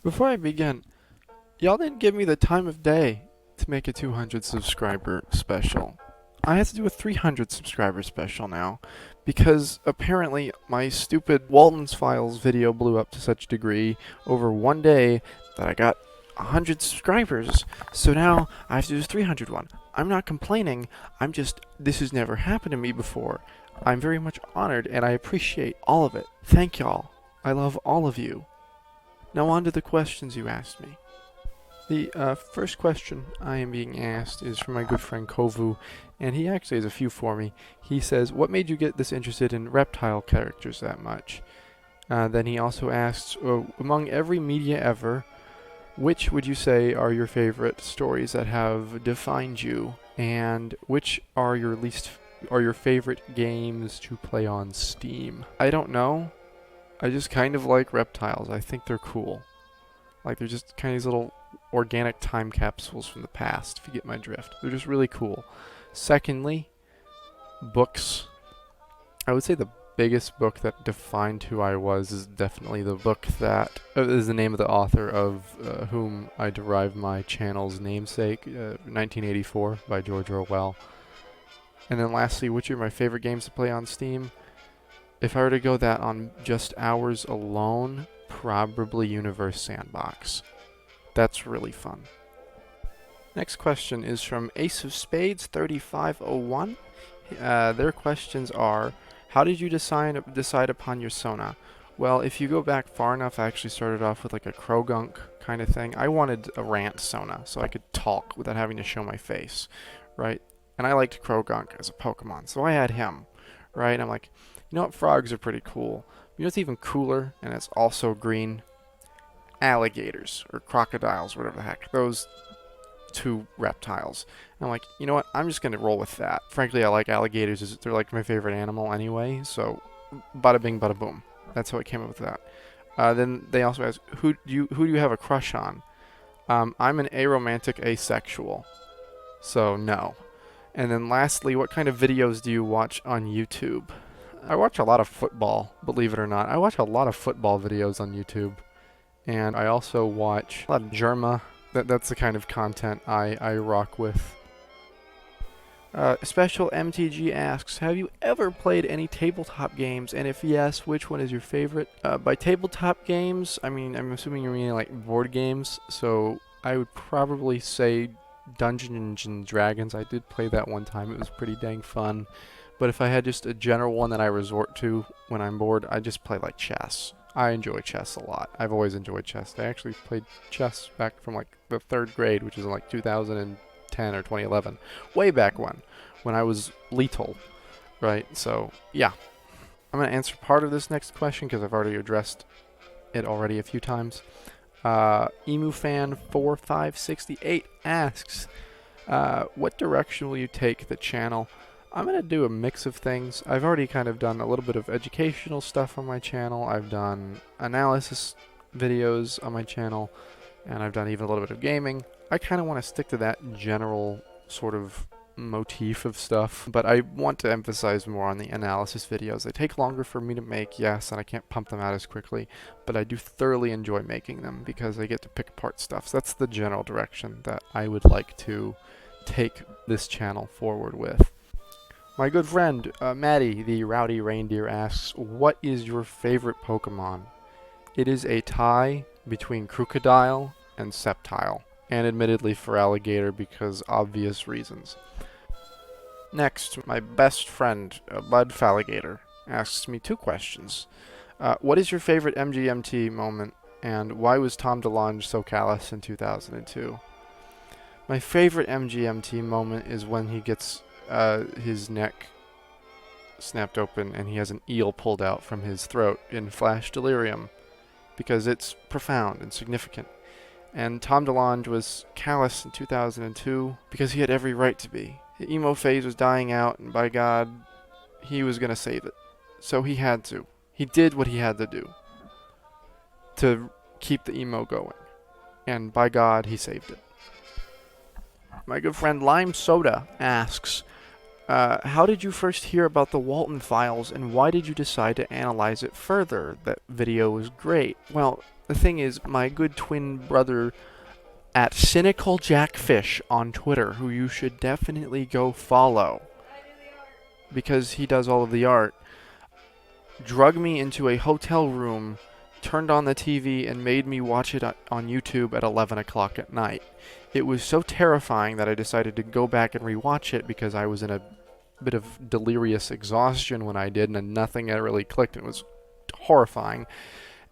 Before I begin, y'all didn't give me the time of day to make a 200 subscriber special. I have to do a 300 subscriber special now, because apparently my stupid Walton Files video blew up to such a degree over one day that I got 100 subscribers. So now I have to do this 300 one. I'm not complaining, this has never happened to me before. I'm very much honored and I appreciate all of it. Thank y'all. I love all of you. Now on to the questions you asked me. The first question I am being asked is from my good friend Kovu, and he actually has a few for me. He says, what made you get this interested in reptile characters that much? Then he also asks, among every media ever, which would you say are your favorite stories that have defined you, and which are your favorite games to play on Steam? I don't know. I just kind of like reptiles. I think they're cool. Like, they're just kind of these little organic time capsules from the past, if you get my drift. They're just really cool. Secondly, books. I would say the biggest book that defined who I was is definitely the book that is the name of the author of whom I derive my channel's namesake, 1984 by George Orwell. And then lastly, which are my favorite games to play on Steam? If I were to go that on just hours alone, probably Universe Sandbox. That's really fun. Next question is from Ace of Spades 3501. Their questions are, how did you decide upon your Sona? Well, if you go back far enough, I actually started off with like a Krogunk kind of thing. I wanted a rant Sona, so I could talk without having to show my face, right? And I liked Krogunk as a Pokemon, so I had him, right? And I'm like, you know what, frogs are pretty cool. You know what's even cooler, and it's also green? Alligators, or crocodiles, whatever the heck. Those two reptiles. And I'm like, you know what, I'm just going to roll with that. Frankly, I like alligators. They're like my favorite animal anyway, so bada bing, bada boom. That's how I came up with that. Then they also ask, who do you have a crush on? I'm an aromantic asexual, so no. And then lastly, what kind of videos do you watch on YouTube? I watch a lot of football, believe it or not. I watch a lot of football videos on YouTube. And I also watch a lot of Germa. That's the kind of content I rock with. Special MTG asks, have you ever played any tabletop games? And if yes, which one is your favorite? By tabletop games, I mean, I'm assuming you're meaning like board games. So I would probably say Dungeons and Dragons. I did play that one time. It was pretty dang fun. But if I had just a general one that I resort to when I'm bored, I just play like chess. I enjoy chess a lot. I've always enjoyed chess. I actually played chess back from like the 3rd grade, which is in like 2010 or 2011. Way back when I was little, right? So, yeah. I'm going to answer part of this next question because I've already addressed it already a few times. EmuFan4568 asks, what direction will you take the channel? I'm going to do a mix of things. I've already kind of done a little bit of educational stuff on my channel. I've done analysis videos on my channel, and I've done even a little bit of gaming. I kind of want to stick to that general sort of motif of stuff, but I want to emphasize more on the analysis videos. They take longer for me to make, yes, and I can't pump them out as quickly, but I do thoroughly enjoy making them because I get to pick apart stuff. So that's the general direction that I would like to take this channel forward with. My good friend, Maddie, the Rowdy Reindeer, asks, what is your favorite Pokemon? It is a tie between Crocodile and Sceptile, and admittedly for Alligator because obvious reasons. Next, my best friend, Bud Falligator, asks me 2 questions. What is your favorite MGMT moment, and why was Tom DeLonge so callous in 2002? My favorite MGMT moment is when he gets his neck snapped open and he has an eel pulled out from his throat in Flash Delirium, because it's profound and significant. And Tom DeLonge was callous in 2002 because he had every right to be. The emo phase was dying out, and by God, he was going to save it. So he had to. He did what he had to do to keep the emo going. And by God, he saved it. My good friend Lime Soda asks, how did you first hear about the Walton Files, and why did you decide to analyze it further? That video was great. Well, the thing is, my good twin brother at Cynical Jackfish on Twitter, who you should definitely go follow because he does all of the art, drug me into a hotel room, turned on the TV, and made me watch it on YouTube at 11 o'clock at night. It was so terrifying that I decided to go back and rewatch it because I was in a bit of delirious exhaustion when I did, and nothing had really clicked. It was horrifying.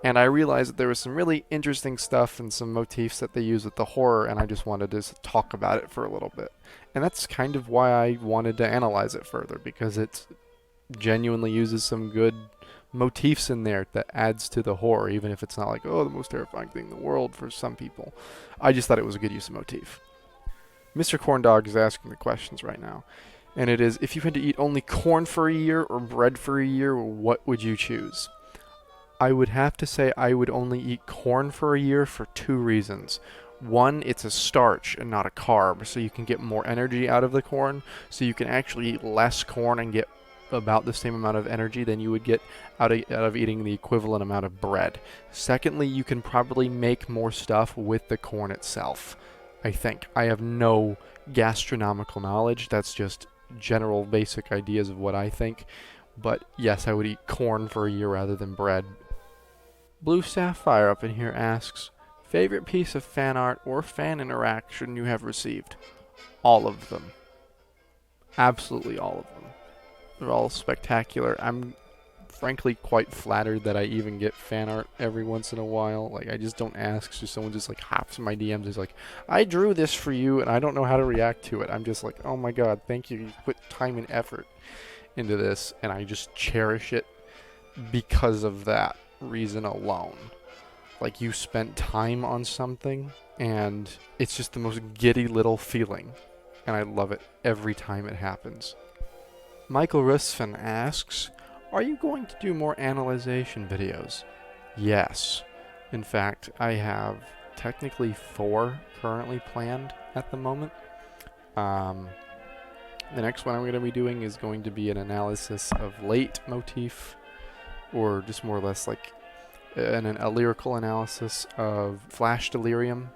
And I realized that there was some really interesting stuff and some motifs that they use with the horror, and I just wanted to talk about it for a little bit. And that's kind of why I wanted to analyze it further, because it genuinely uses some good motifs in there that adds to the horror, even if it's not like, oh, the most terrifying thing in the world for some people. I just thought it was a good use of motif. Mr. Corndog is asking the questions right now, and it is, if you had to eat only corn for a year or bread for a year, what would you choose? I would have to say I would only eat corn for a year for 2 reasons. One, it's a starch and not a carb, so you can get more energy out of the corn, so you can actually eat less corn and get about the same amount of energy than you would get out of eating the equivalent amount of bread. Secondly, you can probably make more stuff with the corn itself, I think. I have no gastronomical knowledge, that's just general basic ideas of what I think. But yes, I would eat corn for a year rather than bread. Blue Sapphire up in here asks, favorite piece of fan art or fan interaction you have received? All of them. Absolutely all of them. They're all spectacular. I'm frankly quite flattered that I even get fan art every once in a while. Like, I just don't ask, so someone just like hops in my DMs and is like, I drew this for you and I don't know how to react to it. I'm just like, oh my god, thank you. You put time and effort into this, and I just cherish it because of that reason alone. Like, you spent time on something, and it's just the most giddy little feeling, and I love it every time it happens. Michael Russfin asks, are you going to do more analyzation videos? Yes. In fact, I have technically 4 currently planned at the moment. The next one I'm going to be doing is going to be an analysis of late motif, or just more or less like a lyrical analysis of Flash Delirium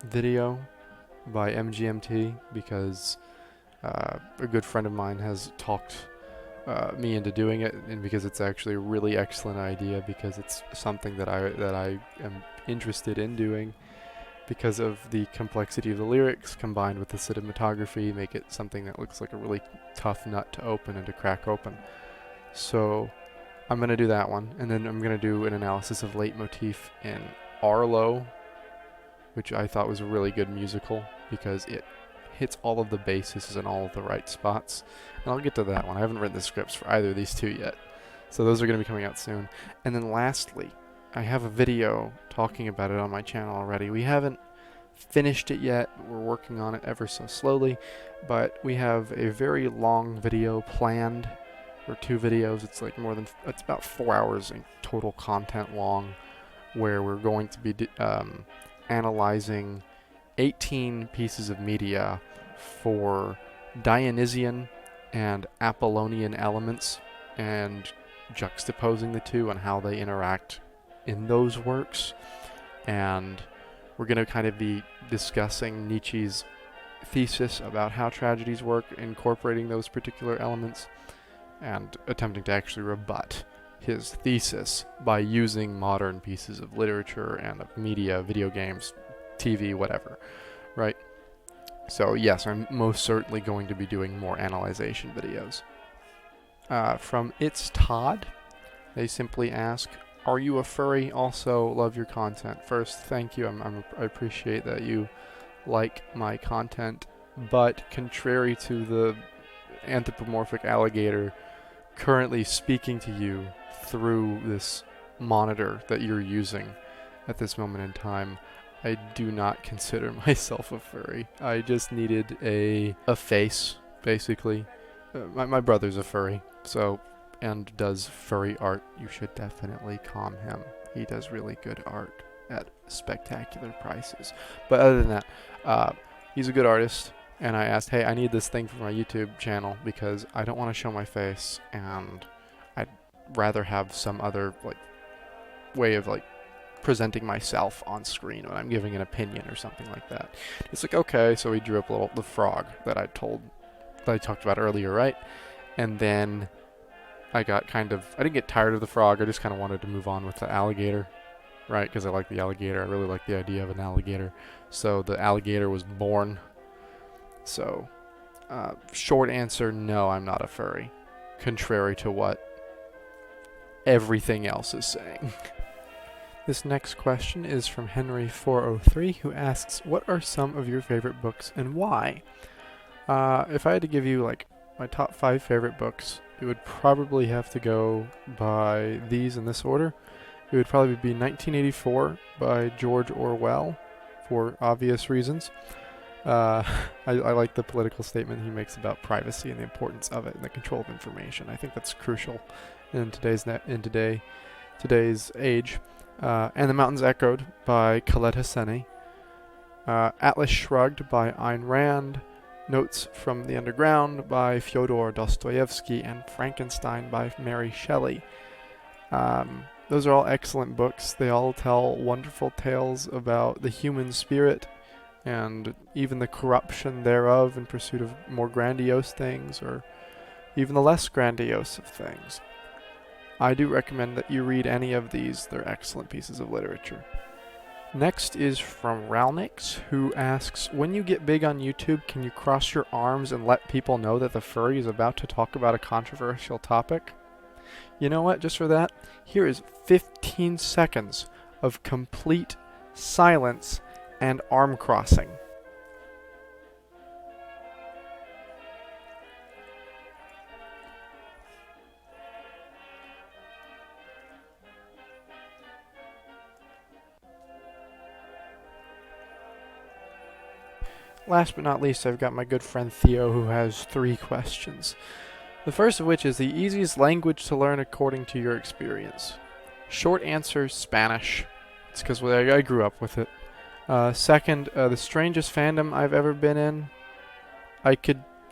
video by MGMT, because a good friend of mine has talked me into doing it, and because it's actually a really excellent idea, because it's something that I am interested in doing, because of the complexity of the lyrics combined with the cinematography, make it something that looks like a really tough nut to open and to crack open. So I'm going to do that one, and then I'm going to do an analysis of leitmotif in Orwxll, which I thought was a really good musical because it hits all of the bases in all of the right spots. And I'll get to that one. I haven't written the scripts for either of these 2 yet, so those are going to be coming out soon. And then lastly, I have a video talking about it on my channel already. We haven't finished it yet. We're working on it ever so slowly, but we have a very long video planned, or 2 videos. It's like it's about 4 hours in total content long, where we're going to be analyzing 18 pieces of media for Dionysian and Apollonian elements, and juxtaposing the 2 and how they interact in those works. And we're going to kind of be discussing Nietzsche's thesis about how tragedies work, incorporating those particular elements, and attempting to actually rebut his thesis by using modern pieces of literature and of media, video games, TV, whatever, right? So yes, I'm most certainly going to be doing more analyzation videos. From It's Todd, they simply ask, are you a furry? Also, love your content. First, thank you. I appreciate that you like my content, but contrary to the anthropomorphic alligator currently speaking to you through this monitor that you're using at this moment in time, I do not consider myself a furry. I just needed a face, basically. My brother's a furry, so, and does furry art. You should definitely Comm him. He does really good art at spectacular prices. But other than that, he's a good artist, and I asked, hey, I need this thing for my YouTube channel because I don't want to show my face, and I'd rather have some other like way of like presenting myself on screen when I'm giving an opinion or something like that. It's like, okay, so he drew up the frog that I talked about earlier, right? And then I didn't get tired of the frog, I just kind of wanted to move on with the alligator, right? Because I like the alligator, I really like the idea of an alligator. So the alligator was born. So, short answer, no, I'm not a furry. Contrary to what everything else is saying. This next question is from Henry403, who asks, what are some of your favorite books and why? If I had to give you like my top 5 favorite books, it would probably have to go by these in this order. It would probably be 1984 by George Orwell, for obvious reasons. I like the political statement he makes about privacy and the importance of it and the control of information. I think that's crucial in today's age. And The Mountains Echoed by Khaled Hosseini. Atlas Shrugged by Ayn Rand. Notes from the Underground by Fyodor Dostoevsky, and Frankenstein by Mary Shelley. Those are all excellent books. They all tell wonderful tales about the human spirit and even the corruption thereof in pursuit of more grandiose things, or even the less grandiose of things. I do recommend that you read any of these. They're excellent pieces of literature. Next is from Ralnix, who asks, when you get big on YouTube, can you cross your arms and let people know that the furry is about to talk about a controversial topic? You know what, just for that, here is 15 seconds of complete silence and arm crossing. Last but not least, I've got my good friend Theo, who has 3 questions. The first of which is the easiest language to learn according to your experience. Short answer, Spanish. It's because I grew up with it. Second, the strangest fandom I've ever been in.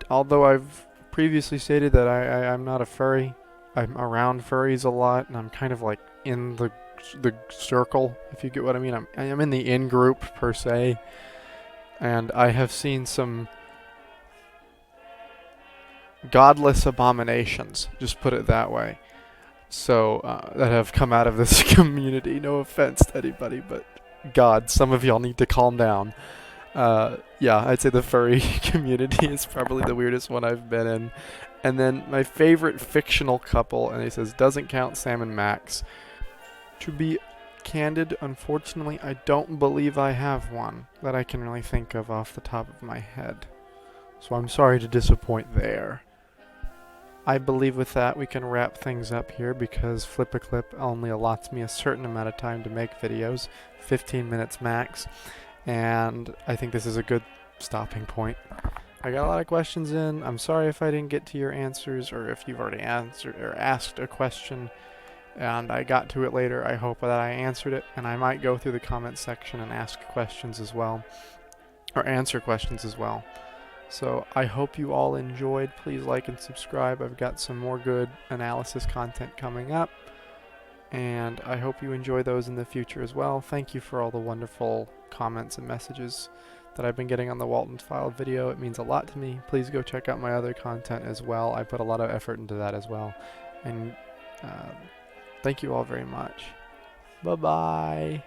Although I've previously stated that I'm not a furry, I'm around furries a lot, and I'm kind of like in the circle, if you get what I mean. I'm in the in-group, per se. And I have seen some godless abominations, just put it that way, so that have come out of this community. No offense to anybody, but God, some of y'all need to calm down. Yeah, I'd say the furry community is probably the weirdest one I've been in. And then my favorite fictional couple, and he says, doesn't count Sam and Max. To be candid, unfortunately, I don't believe I have one that I can really think of off the top of my head. So I'm sorry to disappoint there. I believe with that we can wrap things up here, because Flip a Clip only allots me a certain amount of time to make videos, 15 minutes max, and I think this is a good stopping point. I got a lot of questions in. I'm sorry if I didn't get to your answers, or if you've already answered or asked a question and I got to it later. I hope that I answered it, and I might go through the comment section and ask questions as well, or answer questions as well. So I hope you all enjoyed. Please like and subscribe. I've got some more good analysis content coming up, and I hope you enjoy those in the future as well. Thank you for all the wonderful comments and messages that I've been getting on the Walton Files video. It means a lot to me. Please go check out my other content as well. I put a lot of effort into that as well. And thank you all very much. Bye-bye.